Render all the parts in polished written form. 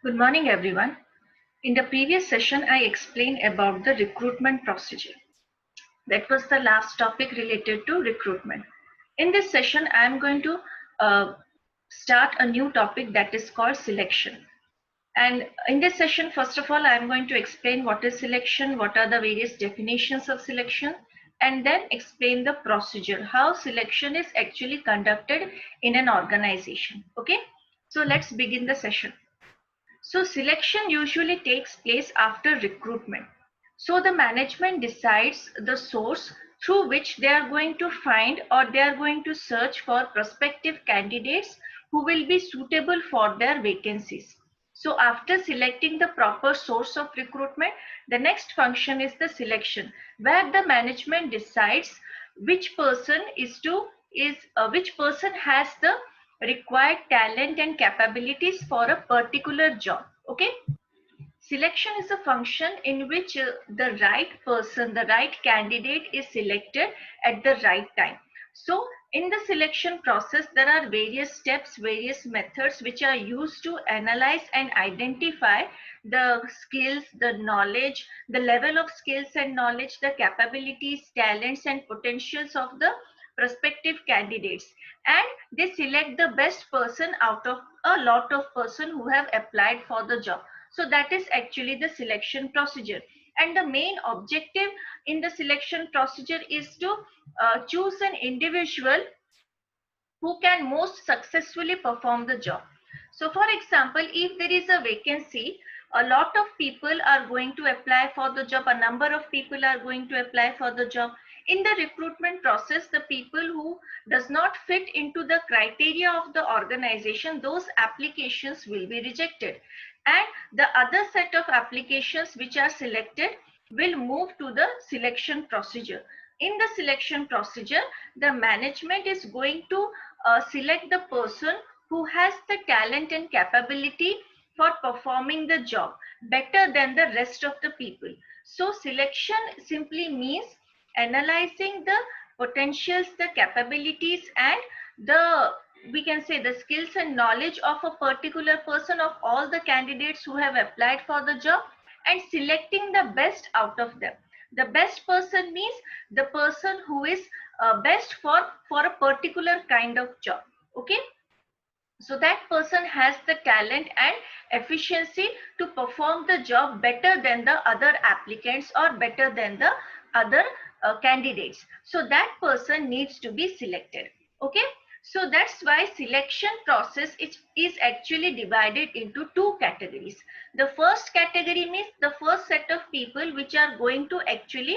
Good morning, everyone. In the previous session, I explained about the recruitment procedure. That was the last topic related to recruitment. In this session, I am going to uh, start a new topic that is called selection. And in this session, first of all, I am going to explain what is selection, what are the various definitions of selection, and then explain the procedure, how selection is actually conducted in an organization. Okay, so let's begin the session. So selection usually takes place after recruitment. So the management decides the source through which they are going to find or they are going to search for prospective candidates who will be suitable for their vacancies. So after selecting the proper source of recruitment, the next function is the selection, where the management decides which person which person has the required talent and capabilities for a particular job. Okay, selection is a function in which the right person, the right candidate is selected at the right time. So in the selection process, there are various steps, various methods which are used to analyze and identify the skills, the knowledge, the level of skills and knowledge, the capabilities, talents and potentials of the prospective candidates, and they select the best person out of a lot of person who have applied for the job. So that is actually the selection procedure, and the main objective in the selection procedure is to choose an individual who can most successfully perform the job. So for example, if there is a vacancy, a lot of people are going to apply for the job, a number of people are going to apply for the job. In the recruitment process, the people who does not fit into the criteria of the organization, those applications will be rejected, and the other set of applications which are selected will move to the selection procedure. In the selection procedure, the management is going to select the person who has the talent and capability for performing the job better than the rest of the people. So selection simply means analyzing the potentials, the capabilities, and the, we can say, the skills and knowledge of a particular person, of all the candidates who have applied for the job, and selecting the best out of them. The best person means the person who is best for a particular kind of job. Okay, so that person has the talent and efficiency to perform the job better than the other applicants or better than the other candidates. So that person needs to be selected. Okay, so that's why selection process is actually divided into two categories. The first category means the first set of people which are going to actually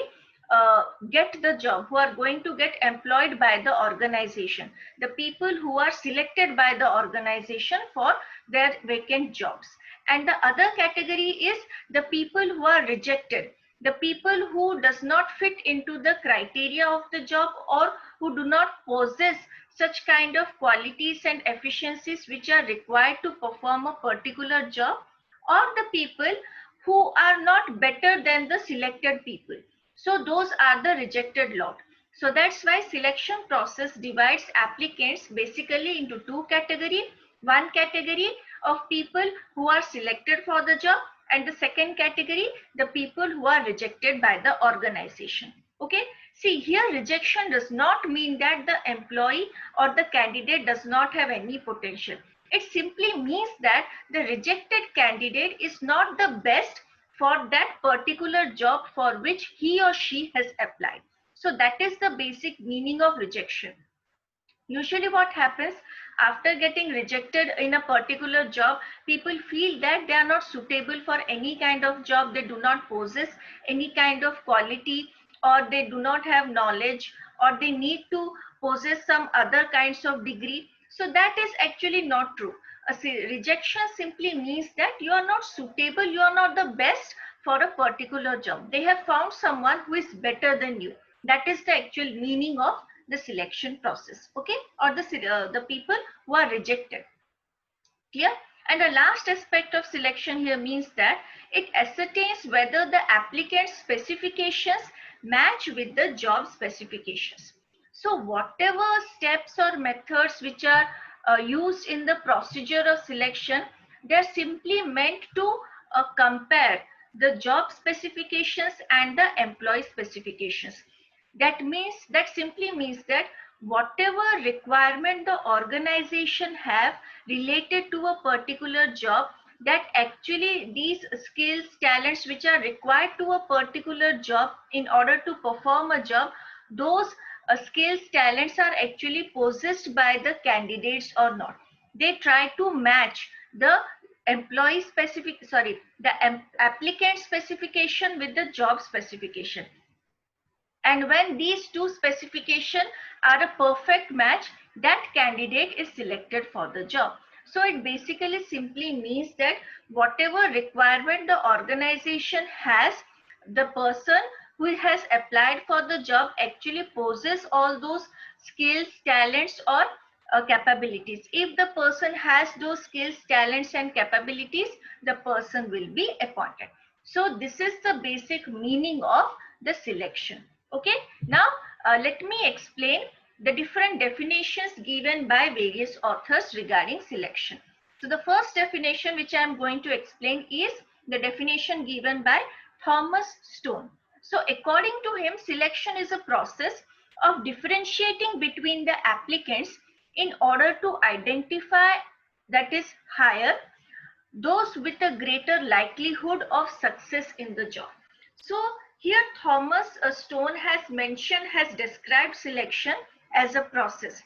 get the job, who are going to get employed by the organization, the people who are selected by the organization for their vacant jobs. And the other category is the people who are rejected, the people who does not fit into the criteria of the job, or who do not possess such kind of qualities and efficiencies which are required to perform a particular job, or the people who are not better than the selected people. So those are the rejected lot. So that's why selection process divides applicants basically into two categories. One category of people who are selected for the job, and the second category, the people who are rejected by the organization. Okay, see here, rejection does not mean that the employee or the candidate does not have any potential. It simply means that the rejected candidate is not the best for that particular job for which he or she has applied. So that is the basic meaning of rejection. Usually what happens, after getting rejected in a particular job, people feel that they are not suitable for any kind of job, they do not possess any kind of quality, or they do not have knowledge, or they need to possess some other kinds of degree. So that is actually not true. Rejection simply means that you are not suitable, you are not the best for a particular job. They have found someone who is better than you. That is the actual meaning of the selection process. Okay, or the people who are rejected. Clear? And the last aspect of selection here means that it ascertains whether the applicant's specifications match with the job specifications. So whatever steps or methods which are used in the procedure of selection, They're simply meant to compare the job specifications and the employee specifications. That simply means that whatever requirement the organization have related to a particular job, that actually these skills, talents which are required to a particular job in order to perform a job, those skills, talents are actually possessed by the candidates or not. They try to match the applicant specification with the job specification. And when these two specifications are a perfect match, that candidate is selected for the job. So it basically simply means that whatever requirement the organization has, the person who has applied for the job actually possesses all those skills, talents, or capabilities. If the person has those skills, talents, and capabilities, the person will be appointed. So this is the basic meaning of the selection. Okay, now let me explain the different definitions given by various authors regarding selection. So the first definition which I am going to explain is the definition given by Thomas Stone. So according to him, selection is a process of differentiating between the applicants in order to identify, that is, hire those with a greater likelihood of success in the job. So here Thomas Stone has described selection as a process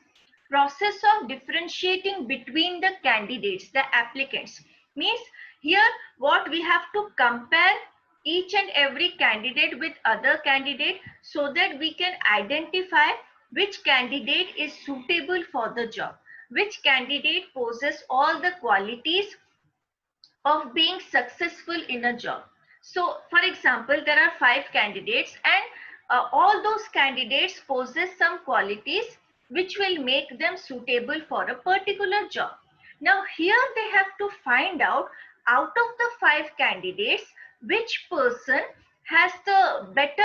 of differentiating between the candidates, the applicants. Means here what we have to compare each and every candidate with other candidate so that we can identify which candidate is suitable for the job, which candidate possesses all the qualities of being successful in a job. So, for example, there are 5 candidates, and all those candidates possess some qualities which will make them suitable for a particular job. Now, here they have to find out of the 5 candidates, which person has the better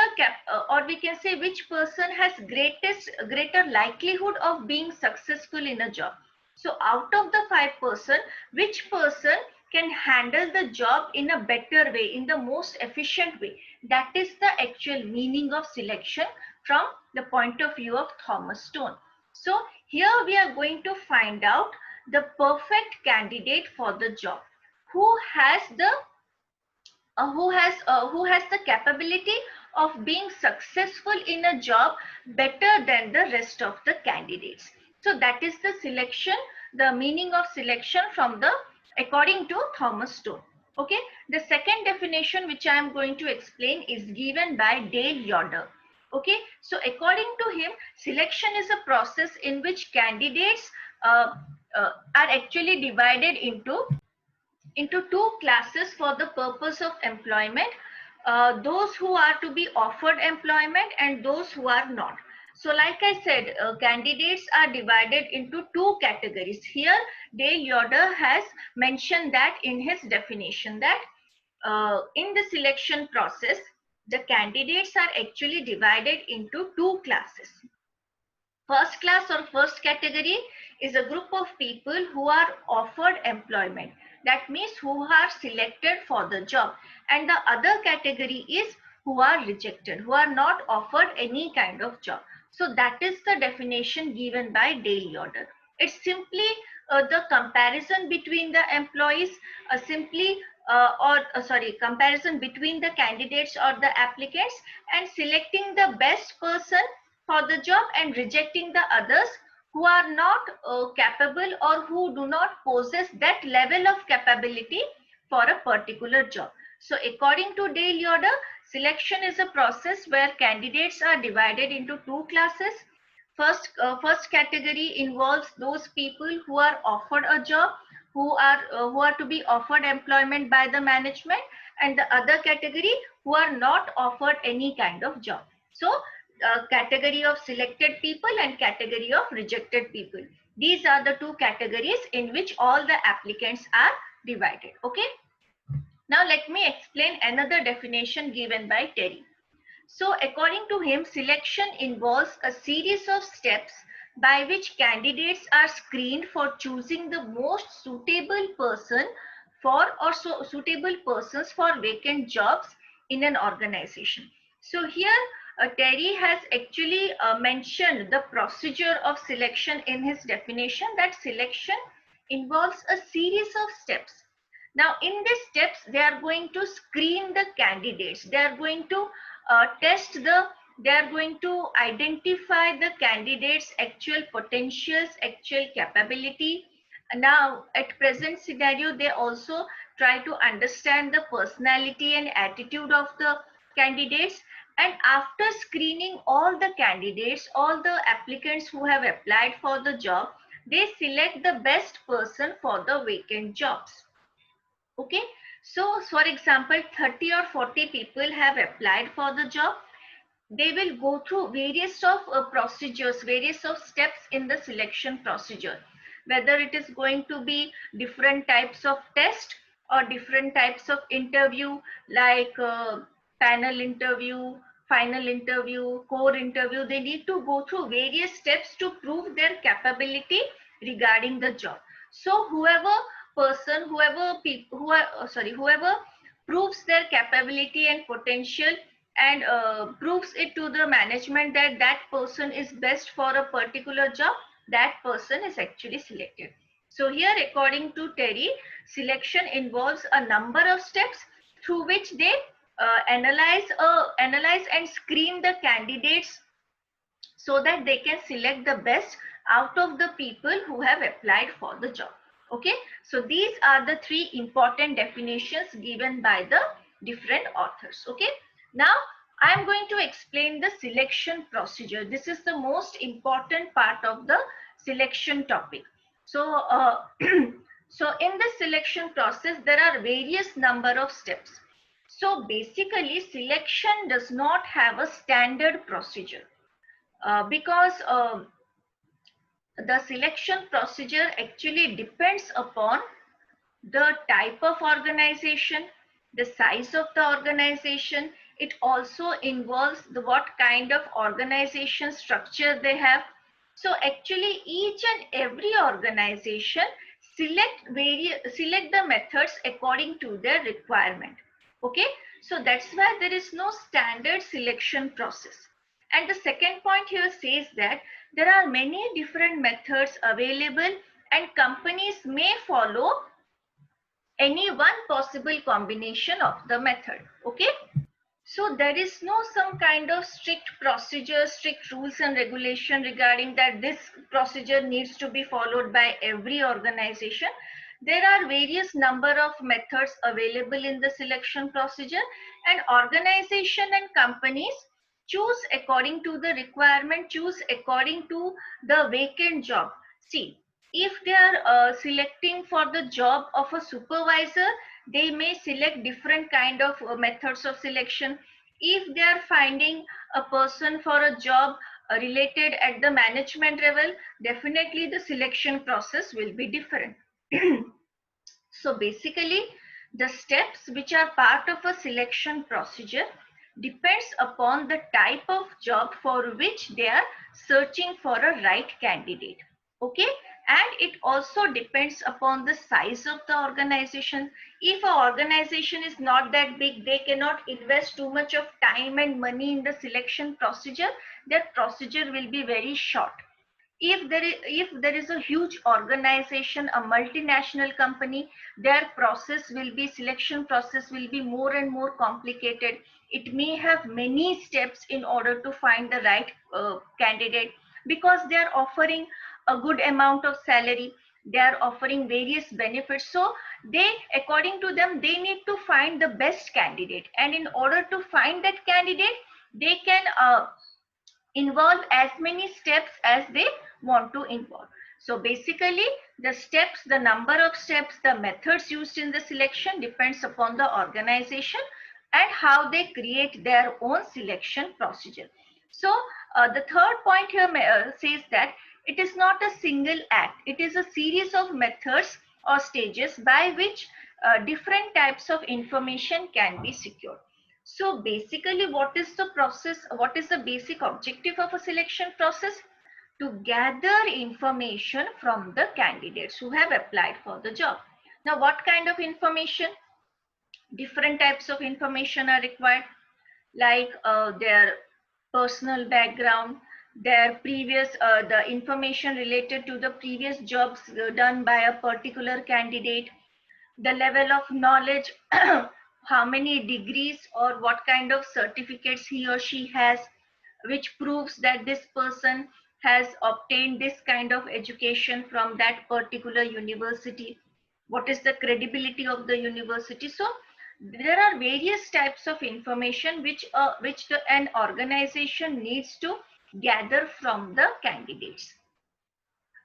or we can say which person has greater likelihood of being successful in a job. So out of the 5 person, which person can handle the job in a better way, in the most efficient way? That is the actual meaning of selection from the point of view of Thomas Stone. So here we are going to find out the perfect candidate for the job, who has the capability of being successful in a job better than the rest of the candidates. So that is the selection, the meaning of selection from the according to Thomas Stone. Okay, the second definition which I am going to explain is given by Dale Yoder. Okay, so according to him, selection is a process in which candidates are actually divided into 2 classes for the purpose of employment, those who are to be offered employment and those who are not. So like I said, candidates are divided into 2 categories. Here Dale Yoder has mentioned that in his definition, that in the selection process, the candidates are actually divided into 2 classes. First class or first category is a group of people who are offered employment. That means who are selected for the job. And the other category is who are rejected, who are not offered any kind of job. So that is the definition given by Dale Yoder. It's simply the comparison between the employees, comparison between the candidates or the applicants, and selecting the best person for the job and rejecting the others who are not capable or who do not possess that level of capability for a particular job. So according to Dale Yoder, selection is a process where candidates are divided into 2 classes. First category involves those people who are offered a job, who are to be offered employment by the management, and the other category who are not offered any kind of job. So category of selected people and category of rejected people. These are the 2 categories in which all the applicants are divided. Okay. Now let me explain another definition given by Terry. So according to him, selection involves a series of steps by which candidates are screened for choosing the most suitable person for or suitable persons for vacant jobs in an organization. So here Terry has actually mentioned the procedure of selection in his definition, that selection involves a series of steps. Now, in these steps, they are going to screen the candidates. They are going to they are going to identify the candidates' actual potentials, actual capability. Now, at present scenario, they also try to understand the personality and attitude of the candidates. And after screening all the candidates, all the applicants who have applied for the job, they select the best person for the vacant jobs. Okay, so for example, 30 or 40 people have applied for the job. They will go through various of procedures, various of steps in the selection procedure, whether it is going to be different types of test or different types of interview, like panel interview, final interview, core interview. They need to go through various steps to prove their capability regarding the job. So whoever person, whoever people who are whoever proves their capability and potential and proves it to the management that that person is best for a particular job, that person is actually selected. So here, according to Terry, selection involves a number of steps through which they analyze and screen the candidates so that they can select the best out of the people who have applied for the job. Okay, so these are the three important definitions given by the different authors. Okay, now I am going to explain the selection procedure. This is the most important part of the selection topic. So so in the selection process there are various number of steps. So basically selection does not have a standard procedure because the selection procedure actually depends upon the type of organization, the size of the organization. It also involves the what kind of organization structure they have. So actually each and every organization select the methods according to their requirement. Okay, so that's why there is no standard selection process. And the second point here says that there are many different methods available and companies may follow any one possible combination of the method. Okay, so there is no some kind of strict procedure, strict rules and regulation regarding that this procedure needs to be followed by every organization. There are various number of methods available in the selection procedure, and organization and companies choose according to the requirement, choose according to the vacant job. See, if they are selecting for the job of a supervisor, they may select different kind of methods of selection. If they are finding a person for a job related at the management level, definitely the selection process will be different. So basically the steps which are part of a selection procedure depends upon the type of job for which they are searching for a right candidate. Okay, and it also depends upon the size of the organization. If an organization is not that big, they cannot invest too much of time and money in the selection procedure. Their procedure will be very short. If there is a huge organization, a multinational company, their process will be selection process will be more and more complicated. It may have many steps in order to find the right candidate, because they are offering a good amount of salary, they are offering various benefits. So they, according to them, they need to find the best candidate, and in order to find that candidate, they can involve as many steps as they want to involve. So basically the steps, the number of steps, the methods used in the selection depends upon the organization and how they create their own selection procedure. So the third point here says that it is not a single act, it is a series of methods or stages by which different types of information can be secured. So basically what is the process, what is the basic objective of a selection process? To gather information from the candidates who have applied for the job. Now, what kind of information? Different types of information are required, like their personal background, their previous, the information related to the previous jobs done by a particular candidate, the level of knowledge, how many degrees or what kind of certificates he or she has, which proves that this person has obtained this kind of education from that particular university, what is the credibility of the university. So there are various types of information which an organization needs to gather from the candidates.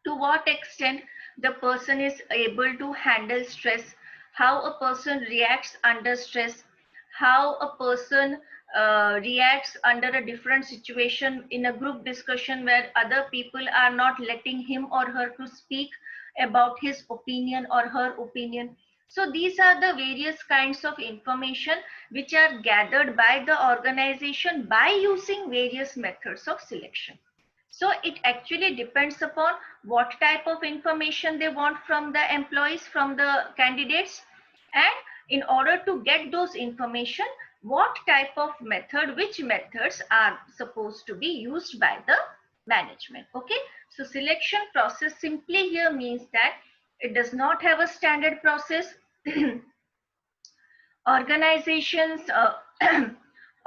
To what extent the person is able to handle stress, how a person reacts under stress, how a person reacts under a different situation in a group discussion where other people are not letting him or her to speak about his opinion or her opinion. So these are the various kinds of information which are gathered by the organization by using various methods of selection. So it actually depends upon what type of information they want from the employees, from the candidates, and in order to get those information, what type of method, which methods are supposed to be used by the management. Okay, so selection process simply here means that it does not have a standard process. Organizations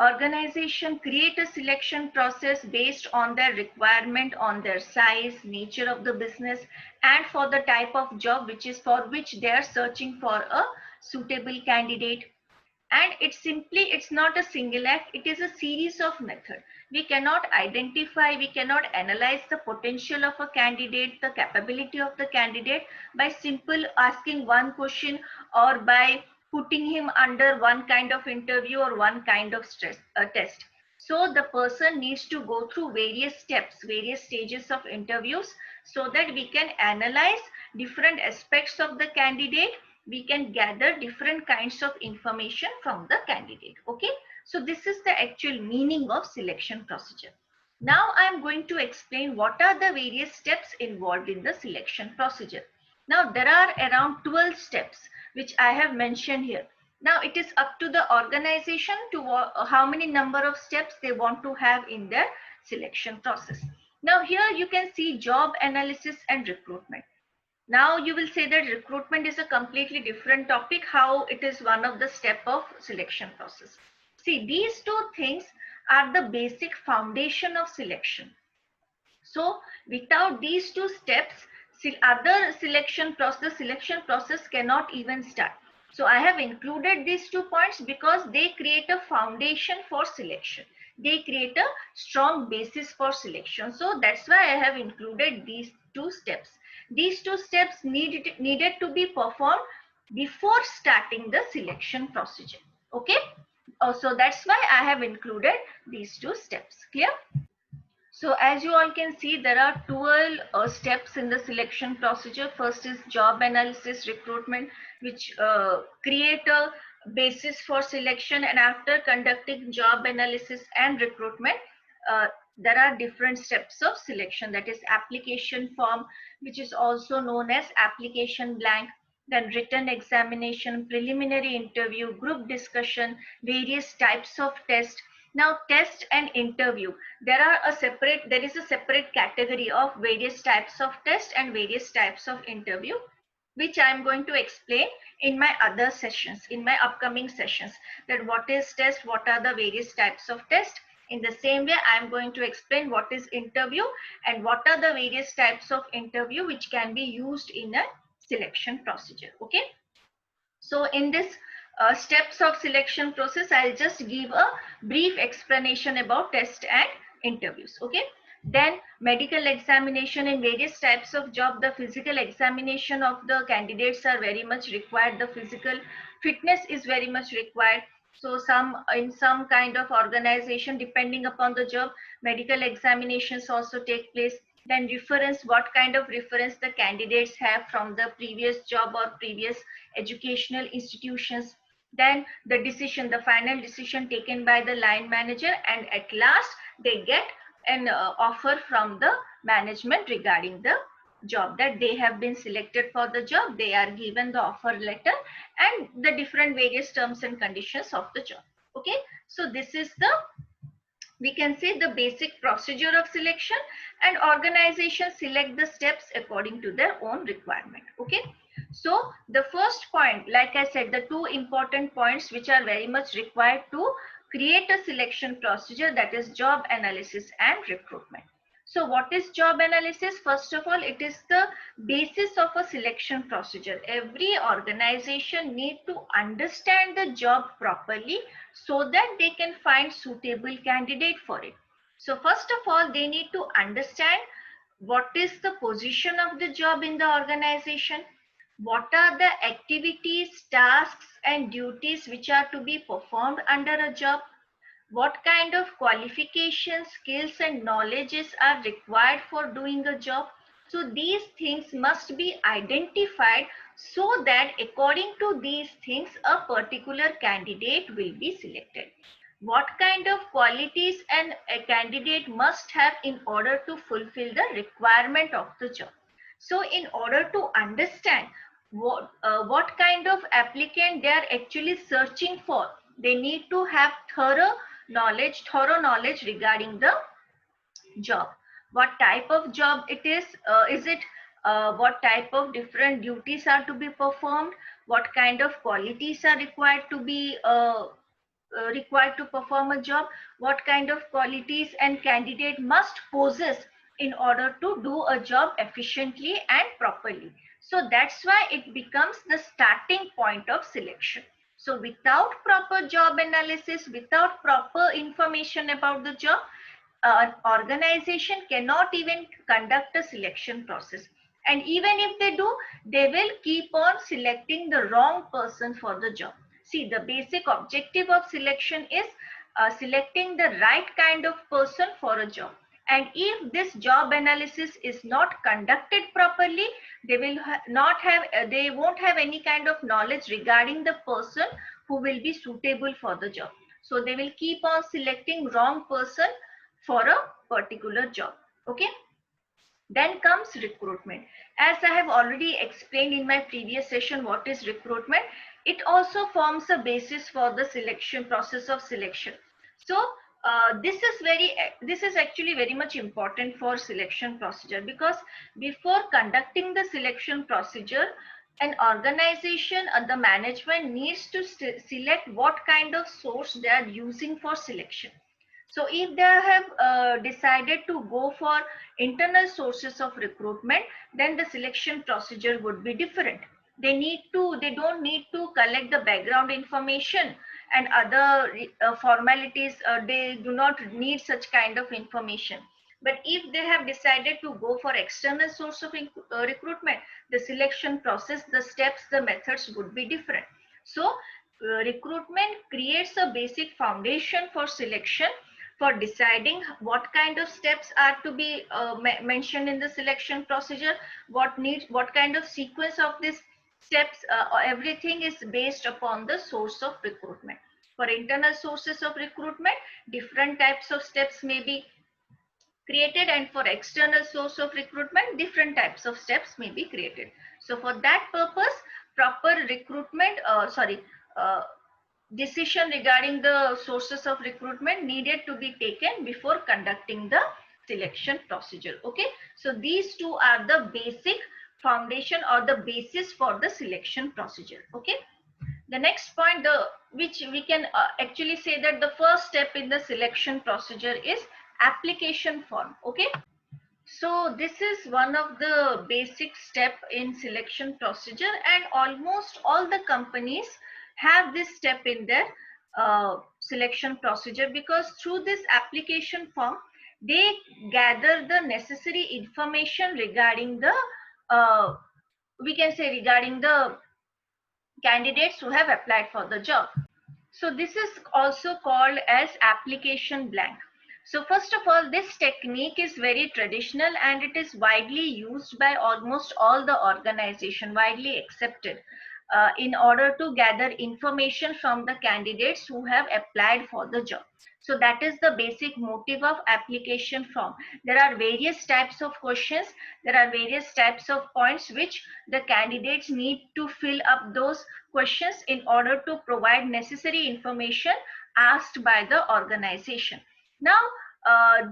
organization create a selection process based on their requirement, on their size, nature of the business, and for the type of job which is for which they are searching for a suitable candidate. And it's not a single act, it is a series of methods. We cannot identify, we cannot analyze the potential of a candidate, the capability of the candidate by simple asking one question, or by putting him under one kind of interview or one kind of test. So the person needs to go through various steps, various stages of interviews, so that we can analyze different aspects of the candidate, we can gather different kinds of information from the candidate. Okay, so this is the actual meaning of selection procedure. Now I am going to explain what are the various steps involved in the selection procedure. Now there are around 12 steps which I have mentioned here. Now it is up to the organization to how many number of steps they want to have in their selection process. Now here you can see job analysis and recruitment. Now you will say that recruitment is a completely different topic, how it is one of the step of selection process. See, these two things are the basic foundation of selection. So without these two steps, other selection process cannot even start. So I have included these 2 points because they create a foundation for selection. They create a strong basis for selection. So that's why I have included these 2 steps. These 2 steps needed to be performed before starting the selection procedure. Okay. So that's why I have included these 2 steps. Clear? So as you all can see, there are 12 steps in the selection procedure. First is job analysis, recruitment, which create a basis for selection. And after conducting job analysis and recruitment, uh, there are different steps of selection. That is application form, which is also known as application blank, then written examination, preliminary interview, group discussion, various types of test. Now test and interview, there is a separate category of various types of test and various types of interview, which I am going to explain in my other sessions, in my upcoming sessions, that what is test, what are the various types of test. In the same way, I am going to explain what is interview and what are the various types of interview which can be used in a selection procedure. Okay. So in this steps of selection process, I'll just give a brief explanation about test and interviews. Okay. Then medical examination in various types of job, the physical examination of the candidates are very much required. The physical fitness is very much required. So in some kind of organization, depending upon the job, medical examinations also take place. Then reference, what kind of reference the candidates have from the previous job or previous educational institutions. Then the decision, the final decision taken by the line manager, and at last they get an offer from the management regarding the job, that they have been selected for the job, they are given the offer letter and the different various terms and conditions of the job. Okay, so this is the, we can say, the basic procedure of selection, and organizations select the steps according to their own requirement. Okay, so the first point, like I said, the two important points which are very much required to create a selection procedure, that is job analysis and recruitment. So what is job analysis? First of all, it is the basis of a selection procedure. Every organization need to understand the job properly so that they can find suitable candidate for it. So first of all, they need to understand what is the position of the job in the organization, what are the activities, tasks and duties which are to be performed under a job, what kind of qualifications, skills and knowledges are required for doing a job. So these things must be identified so that according to these things a particular candidate will be selected. What kind of qualities a candidate must have in order to fulfill the requirement of the job. So in order to understand what kind of applicant they are actually searching for, they need to have thorough knowledge regarding the job. What type of job it is it what type of different duties are to be performed, what kind of qualities are required to perform a job, what kind of qualities and candidate must possess in order to do a job efficiently and properly. So that's why it becomes the starting point of selection. So without proper job analysis, without proper information about the job, an organization cannot even conduct a selection process. And even if they do, they will keep on selecting the wrong person for the job. See, the basic objective of selection is selecting the right kind of person for a job. And if this job analysis is not conducted properly, they will not have, they won't have any kind of knowledge regarding the person who will be suitable for the job. So they will keep on selecting wrong person for a particular job. Okay, then comes recruitment. As I have already explained in my previous session what is recruitment, it also forms a basis for the selection process of selection. So this is actually very much important for selection procedure, because before conducting the selection procedure, an organization and the management needs to select what kind of source they are using for selection. So if they have decided to go for internal sources of recruitment, then the selection procedure would be different. They don't need to collect the background information and other formalities. They do not need such kind of information. But if they have decided to go for external source of recruitment, the selection process, the steps, the methods would be different. So recruitment creates a basic foundation for selection, for deciding what kind of steps are to be mentioned in the selection procedure, what kind of sequence of these steps, everything is based upon the source of recruitment. For internal sources of recruitment, different types of steps may be created, and for external source of recruitment, different types of steps may be created. So for that purpose, proper recruitment decision regarding the sources of recruitment needed to be taken before conducting the selection procedure. Okay, so these two are the basic foundation or the basis for the selection procedure. Okay, the next point, which we can actually say that the first step in the selection procedure is application form. Okay, so this is one of the basic step in selection procedure, and almost all the companies have this step in their selection procedure, because through this application form they gather the necessary information regarding the we can say regarding the candidates who have applied for the job. So this is also called as application blank. So first of all, this technique is very traditional and it is widely used by almost all the organization, widely accepted. in order to gather information from the candidates who have applied for the job. So that is the basic motive of application form. There are various types of questions, there are various types of points which the candidates need to fill up those questions in order to provide necessary information asked by the organization. Now,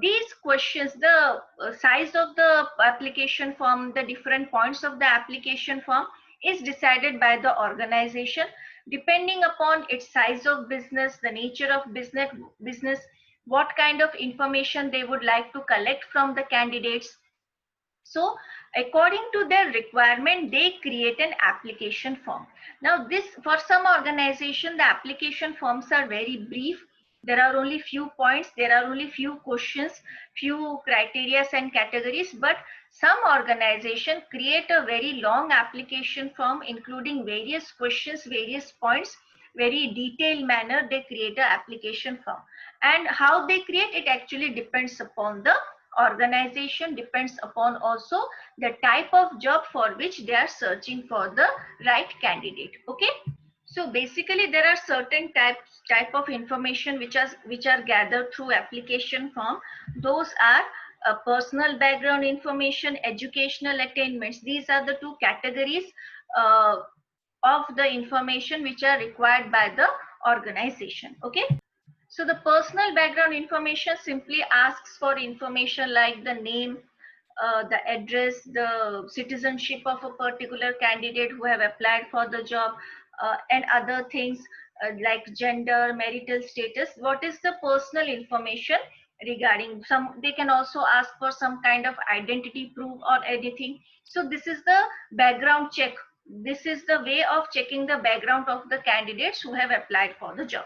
these questions, the size of the application form, the different points of the application form is decided by the organization depending upon its size of business, the nature of business, what kind of information they would like to collect from the candidates. So according to their requirement, they create an application form. Now this, for some organization, the application forms are very brief. There are only few points, there are only few questions, few criteria and categories, but some organization create a very long application form including various questions, various points, very detailed manner they create an application form. And how they create it actually depends upon the organization, depends upon also the type of job for which they are searching for the right candidate. Okay, so basically there are certain type of information which are gathered through application form. Those are personal background information, educational attainments. These are the two categories uh, of the information which are required by the organization. Okay, so the personal background information simply asks for information like the name, the address, the citizenship of a particular candidate who have applied for the job, and other things like gender, marital status. What is the personal information regarding some? They can also ask for some kind of identity proof or anything. So this is the background check. This is the way of checking the background of the candidates who have applied for the job.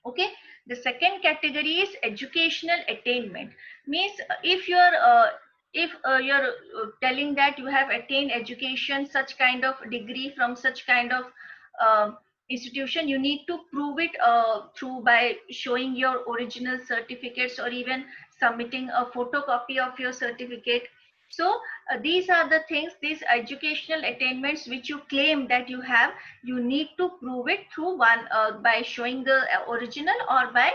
Okay, the second category is educational attainment. Means if you're telling that you have attained education, such kind of degree from such kind of uh, institution, you need to prove it through by showing your original certificates or even submitting a photocopy of your certificate. So these are the things, these educational attainments which you claim that you have, you need to prove it through one by showing the original or by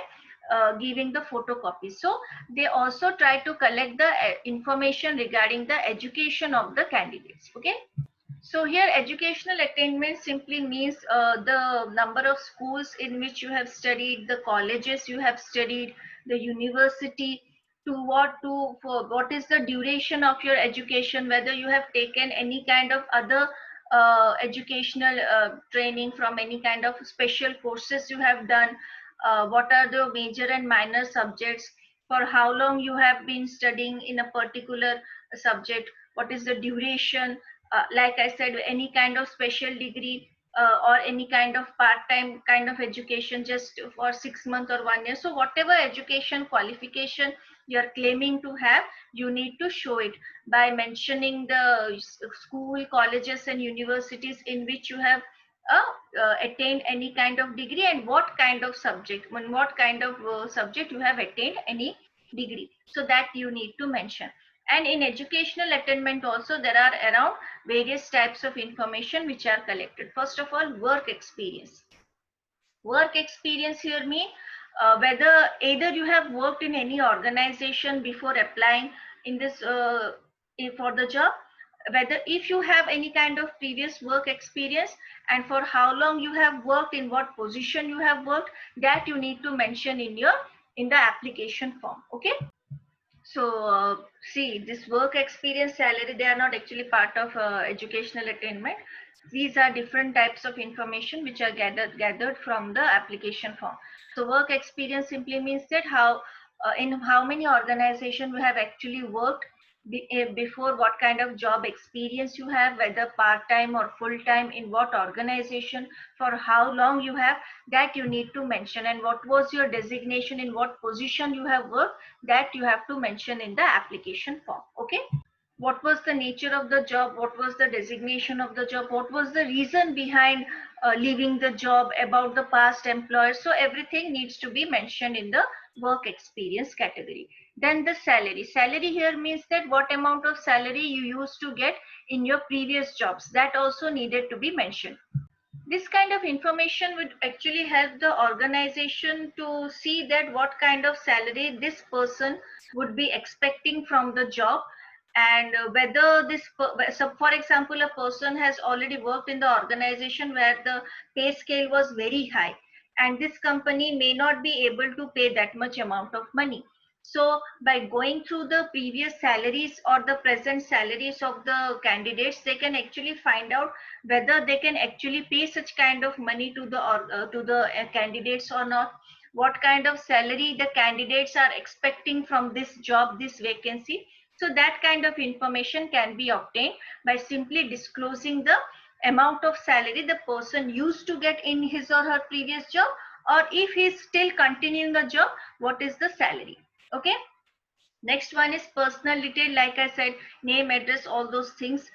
giving the photocopy. So they also try to collect the information regarding the education of the candidates. Okay, so here educational attainment simply means the number of schools in which you have studied, the colleges you have studied, the university, for what is the duration of your education, whether you have taken any kind of other educational training from any kind of special courses you have done, what are the major and minor subjects, for how long you have been studying in a particular subject, what is the duration, like I said, any kind of special degree or any kind of part-time kind of education just for 6 months or 1 year. So whatever education qualification you are claiming to have, you need to show it by mentioning the school, colleges and universities in which you have attained any kind of degree and what kind of subject, when what kind of subject you have attained any degree. So that you need to mention. And in educational attainment also there are around various types of information which are collected. First of all, work experience. Work experience here mean whether either you have worked in any organization before applying in this for the job, whether if you have any kind of previous work experience and for how long you have worked, in what position you have worked, that you need to mention in your in the application form. Okay, so see, this work experience, salary, they are not actually part of educational attainment. These are different types of information which are gathered from the application form. So work experience simply means that how in how many organizations you have actually worked before, what kind of job experience you have, whether part-time or full-time, in what organization, for how long you have, that you need to mention, and what was your designation, in what position you have worked, that you have to mention in the application form. Okay, what was the nature of the job, what was the designation of the job, what was the reason behind leaving the job, about the past employer. So everything needs to be mentioned in the work experience category. Then the salary. Salary here means that what amount of salary you used to get in your previous jobs. That also needed to be mentioned. This kind of information would actually help the organization to see that what kind of salary this person would be expecting from the job, and whether this so for example, a person has already worked in the organization where the pay scale was very high, and this company may not be able to pay that much amount of money. So by going through the previous salaries or the present salaries of the candidates, they can actually find out whether they can actually pay such kind of money to the candidates or not, what kind of salary the candidates are expecting from this job, this vacancy. So that kind of information can be obtained by simply disclosing the amount of salary the person used to get in his or her previous job, or if he's still continuing the job, what is the salary. Okay. Next one is personal detail. Like I said, name, address, all those things.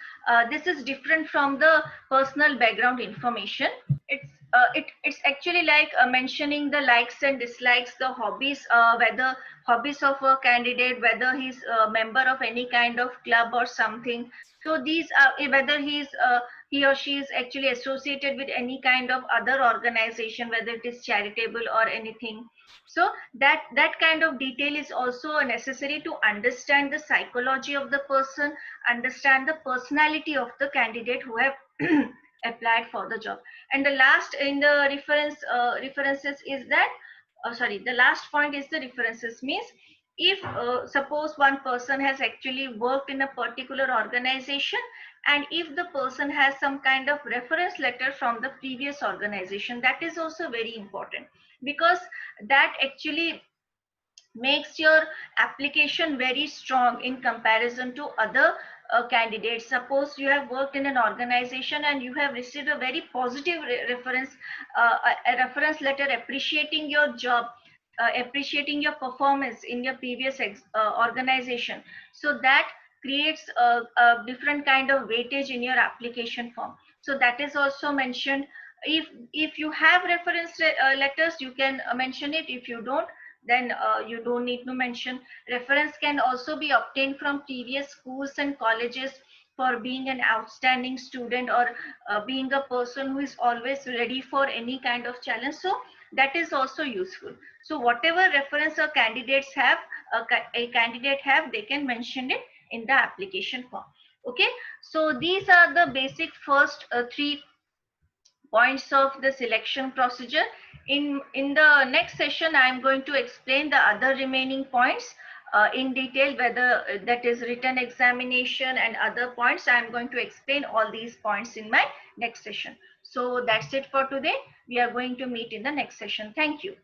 This is different from the personal background information. It's actually like mentioning the likes and dislikes, the hobbies, whether hobbies of a candidate, whether he's a member of any kind of club or something. So these are whether he or she is actually associated with any kind of other organization, whether it is charitable or anything. So that kind of detail is also necessary to understand the psychology of the person, understand the personality of the candidate who have applied for the job. And the last in the references is that sorry, the last point is the references. Means if suppose one person has actually worked in a particular organization, and if the person has some kind of reference letter from the previous organization, that is also very important, because that actually makes your application very strong in comparison to other candidates. Suppose you have worked in an organization and you have received a very positive reference, a reference letter appreciating your job, appreciating your performance in your previous organization. So that creates a different kind of weightage in your application form. So that is also mentioned. If you have reference letters, you can mention it. If you don't, then you don't need to mention. Reference can also be obtained from previous schools and colleges for being an outstanding student, or being a person who is always ready for any kind of challenge. So that is also useful. So whatever reference a candidates have, a candidate have, they can mention it in the application form. Okay. So these are the basic first three points of the selection procedure. In the next session, I am going to explain the other remaining points in detail, whether that is written examination and other points. I am going to explain all these points in my next session. So that's it for today. We are going to meet in the next session. Thank you.